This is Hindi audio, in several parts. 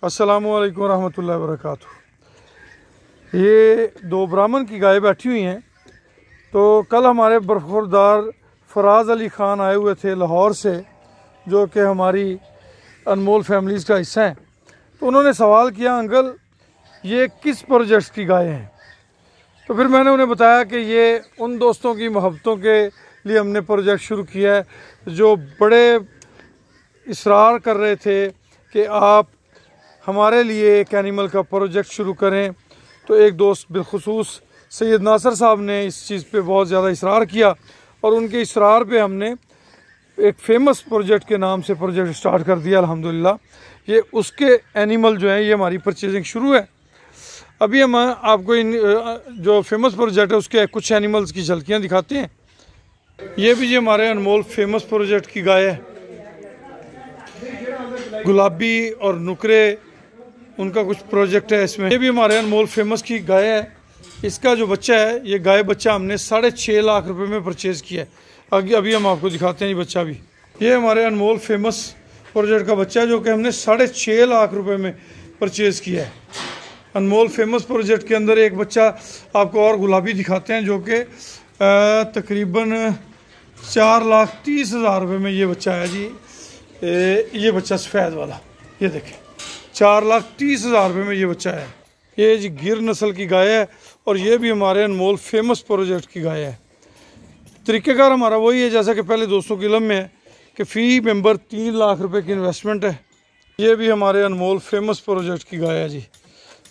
अस्सलामुअलैकुम रहमतुल्लाहि व बरकातुहू। ये दो ब्राह्मण की गाय बैठी हुई हैं। तो कल हमारे बरखुरदार फराज अली ख़ान आए हुए थे लाहौर से, जो कि हमारी अनमोल फैमिलीज़ का हिस्सा हैं। तो उन्होंने सवाल किया, अंकल ये किस प्रोजेक्ट की गाय हैं? तो फिर मैंने उन्हें बताया कि ये उन दोस्तों की मोहब्बतों के लिए हमने प्रोजेक्ट शुरू किया है, जो बड़े इसरार कर रहे थे कि आप हमारे लिए एक एनिमल का प्रोजेक्ट शुरू करें। तो एक दोस्त बिलखुसूस सैयद नासर साहब ने इस चीज़ पे बहुत ज़्यादा इसरार किया और उनके इसरार पे हमने एक फेमस प्रोजेक्ट के नाम से प्रोजेक्ट स्टार्ट कर दिया। अल्हम्दुलिल्लाह ये उसके एनिमल जो हैं, ये हमारी परचेजिंग शुरू है। अभी हम आपको इन जो फेमस प्रोजेक्ट है उसके कुछ एनिमल्स की झलकियाँ दिखाते हैं। ये भी जी हमारे अनमोल फेमस प्रोजेक्ट की गाय है। गुलाबी और नुकरे उनका कुछ प्रोजेक्ट है इसमें। ये भी हमारे अनमोल फेमस की गाय है। इसका जो बच्चा है, ये गाय बच्चा हमने 6.5 लाख रुपए में परचेज़ किया है। अभी हम आपको दिखाते हैं ये बच्चा भी। ये हमारे अनमोल फेमस प्रोजेक्ट का बच्चा है, जो कि हमने 6.5 लाख रुपए में परचेज़ किया है। अनमोल फेमस प्रोजेक्ट के अंदर एक बच्चा आपको और गुलाबी दिखाते हैं, जो कि तकरीबन 4,30,000 रुपये में ये बच्चा है जी। ये बच्चा सफ़ेद वाला, ये देखें 4,30,000 रुपये में ये बच्चा है। ये जी गिर नस्ल की गाय है और ये भी हमारे अनमोल फेमस प्रोजेक्ट की गाय है। तरीक़ेकार हमारा वही है जैसा कि पहले दोस्तों की इल्म में है कि फ़ी मेंबर 3 लाख रुपए की इन्वेस्टमेंट है। ये भी हमारे अनमोल फेमस प्रोजेक्ट की गाय है जी।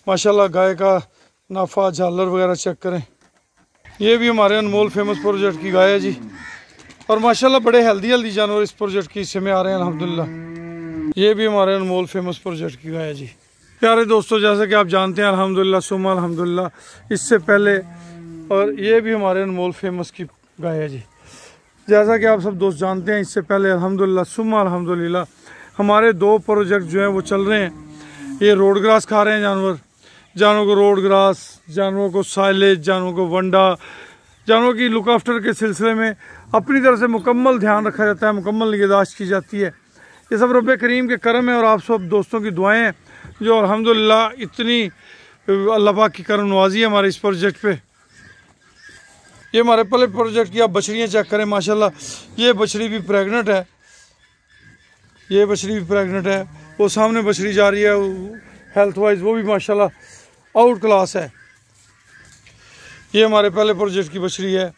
माशाल्लाह गाय का नाफा झालर वगैरह चेक करें। ये भी हमारे अनमोल फेमस प्रोजेक्ट की गाय है जी। और माशाल्लाह बड़े हेल्दी जानवर इस प्रोजेक्ट के हिस्से में आ रहे हैं अल्हम्दुलिल्लाह। ये भी हमारे अनमोल फेमस प्रोजेक्ट की गाय है जी। प्यारे दोस्तों, जैसा कि आप जानते हैं अल्हम्दुलिल्लाह सुम्मा अल्हम्दुलिल्लाह, इससे पहले और ये भी हमारे अनमोल फेमस की गाय है जी। जैसा कि आप सब दोस्त जानते हैं, इससे पहले अल्हम्दुलिल्लाह सुम्मा अल्हम्दुलिल्लाह हमारे 2 प्रोजेक्ट जो हैं वो चल रहे हैं। ये रोड ग्रास खा रहे हैं जानवरों को रोड ग्रास, जानवरों को साइलेज, जानवरों को वंडा, जानवरों की लुक आफ्टर के सिलसिले में अपनी तरफ से मुकम्मल ध्यान रखा जाता है, मुकम्मल निगहदाश्त की जाती है। ये सब रब्बे करीम के करम है और आप सब दोस्तों की दुआएं हैं, जो अल्हम्दुलिल्लाह इतनी अल्लाह पाक की करम नवाजी है हमारे इस प्रोजेक्ट पे। ये हमारे पहले प्रोजेक्ट की आप बछड़ियाँ चेक करें। माशाल्लाह ये बछड़ी भी प्रेग्नेंट है। ये बछड़ी भी प्रेग्नेंट है। वो सामने बछड़ी जा रही है, हेल्थ वाइज वो भी माशाल्लाह आउट क्लास है। ये हमारे पहले प्रोजेक्ट की बछड़ी है।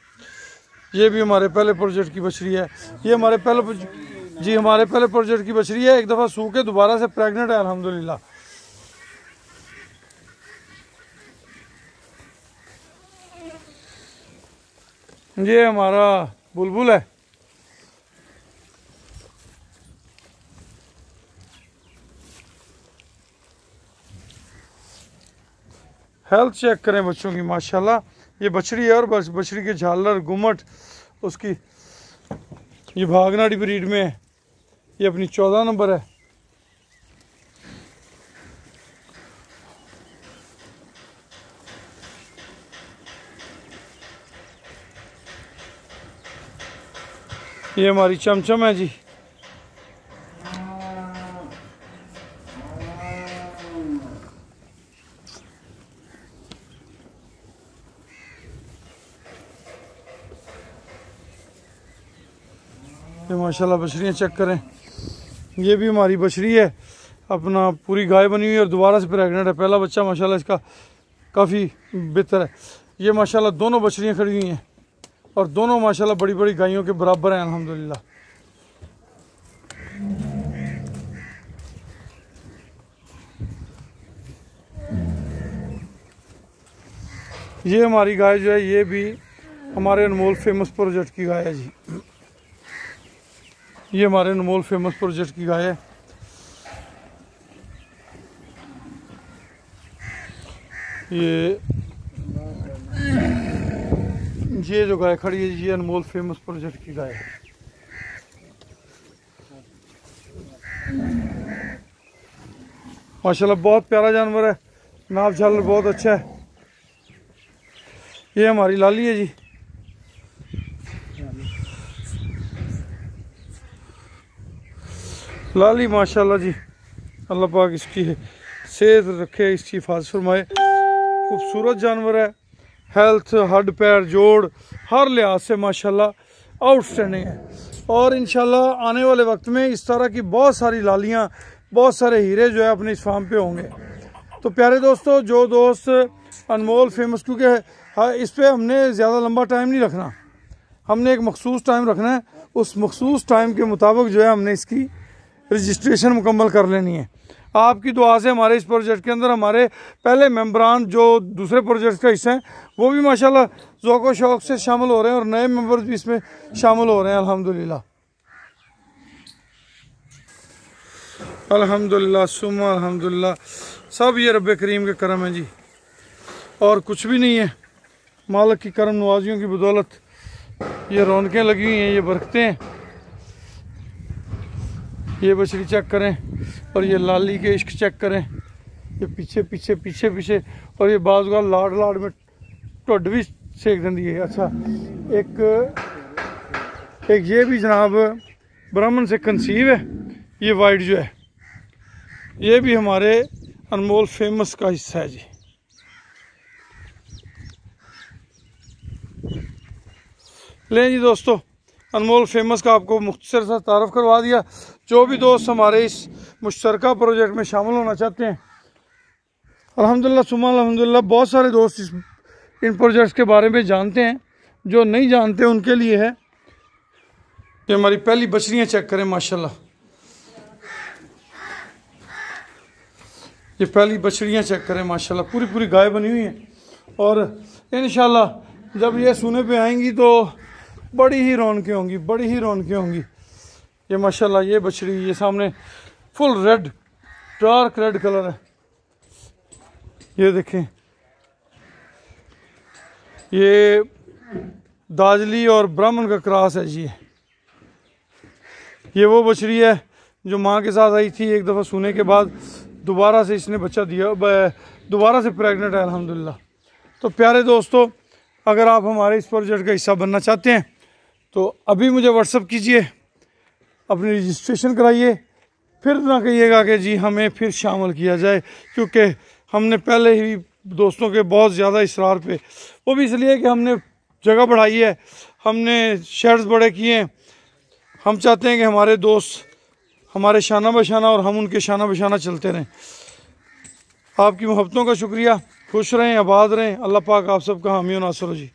ये भी हमारे पहले प्रोजेक्ट की बछड़ी है। ये हमारे पहले प्रोजेक्ट की बछड़ी है। एक दफ़ा सू के दोबारा से प्रेग्नेंट है अल्हम्दुलिल्लाह। ये हमारा बुलबुल है। हेल्थ चेक करें बच्चों की। माशाल्लाह ये बछड़ी है और बस बछड़ी के झालर गुमट उसकी ये भागनाड़ी ब्रीड में है। ये अपनी 14 नंबर है। ये हमारी चमचम है जी। ये माशाल्लाह बछड़ियाँ चेक करें। ये भी हमारी बछड़ी है, अपना पूरी गाय बनी हुई है और दोबारा से प्रेग्नेंट है। पहला बच्चा माशाल्लाह इसका काफ़ी बेहतर है। ये माशाल्लाह दोनों बछड़ियाँ खड़ी हुई हैं और दोनों माशाल्लाह बड़ी बड़ी गायों के बराबर हैं अल्हम्दुलिल्लाह। ये हमारी गाय जो है, ये भी हमारे अनमोल फेमस प्रोजेक्ट की गाय है जी। ये हमारे अनमोल फेमस प्रोजेक्ट की गाय है। ये जो गाय खड़ी है ये अनमोल फेमस प्रोजेक्ट की गाय है। माशाल्लाह बहुत प्यारा जानवर है, नाप झालर बहुत अच्छा है। ये हमारी लाली है जी। लाली माशाल्लाह जी, अल्लाह पाक इसकी सेहत रखे, इसकी हिफाजत फरमाए। खूबसूरत जानवर है, हेल्थ, हड्ड पैर जोड़ हर लिहाज से माशाल्लाह आउटस्टैंडिंग है। और इंशाल्लाह आने वाले वक्त में इस तरह की बहुत सारी लालियाँ, बहुत सारे हीरे जो है अपने इस फार्म पे होंगे। तो प्यारे दोस्तों, जो दोस्त अनमोल फेमस, क्योंकि इस पर हमने ज़्यादा लंबा टाइम नहीं रखना, हमने एक मखसूस टाइम रखना है। उस मखसूस टाइम के मुताबिक जो है हमने इसकी रजिस्ट्रेशन मुकम्मल कर लेनी है। आपकी दुआ से हमारे इस प्रोजेक्ट के अंदर हमारे पहले मेंबरान जो दूसरे प्रोजेक्ट का हिस्सा हैं वो भी माशाल्लाह ज़ौक़ शौक़ से शामिल हो रहे हैं और नए मेंबर्स भी इसमें शामिल हो रहे हैं। अल्हम्दुलिल्लाह अल्हम्दुलिल्लाह सुम्मा अल्हम्दुलिल्लाह, सब ये रब करीम के करम है जी, और कुछ भी नहीं है। मालिक की करम नवाजियों की बदौलत ये रौनकें लगी हुई हैं, ये बरकतें हैं। ये बछड़ी चेक करें और ये लाली के इश्क चेक करें, ये पीछे पीछे पीछे पीछे, और ये बाज़ का लाड लाड में ढुड भी सेक देंदी है। अच्छा, एक ये भी जनाब ब्राह्मण से कंसीव है, ये वाइट जो है ये भी हमारे अनमोल फेमस का हिस्सा है जी। लें जी दोस्तों, अनमोल फेमस का आपको मुख्तसर सा तारफ़ करवा दिया। जो भी दोस्त हमारे इस मुश्तरका प्रोजेक्ट में शामिल होना चाहते हैं, अल्हम्दुलिल्लाह सुम्मा अल्हम्दुलिल्लाह, बहुत सारे दोस्त इन प्रोजेक्ट्स के बारे में जानते हैं। जो नहीं जानते उनके लिए है, ये हमारी पहली बछड़ियाँ चेक करें माशाल्लाह, ये पहली बछड़ियाँ चेक करें माशाल्लाह, पूरी पूरी गाय बनी हुई हैं। और इंशाल्लाह जब ये सूने पे आएंगी तो बड़ी ही रौनकें होंगी, बड़ी ही रौनकें होंगी। ये माशाल्लाह ये बछड़ी, ये सामने full red, dark red colour है, ये देखें, ये दाजली और ब्राह्मण का क्रॉस है जी। ये वो बछड़ी है जो माँ के साथ आई थी, एक दफ़ा सूने के बाद दोबारा से इसने बच्चा दिया, दोबारा से प्रेग्नेंट है अल्हम्दुलिल्लाह। तो प्यारे दोस्तों, अगर आप हमारे इस प्रोजेक्ट का हिस्सा बनना चाहते हैं तो अभी मुझे व्हाट्सअप कीजिए, अपनी रजिस्ट्रेशन कराइए, फिर ना कहिएगा कि जी हमें फिर शामिल किया जाए, क्योंकि हमने पहले ही दोस्तों के बहुत ज़्यादा इसरार पे, वो भी इसलिए कि हमने जगह बढ़ाई है, हमने शेड्स बड़े किए हैं। हम चाहते हैं कि हमारे दोस्त हमारे शाना बशाना और हम उनके शाना बशाना चलते रहें। आपकी मोहब्बतों का शुक्रिया, खुश रहें, आबाद रहें, अल्लाह पाक आप सबका हामी और नासर हो जी।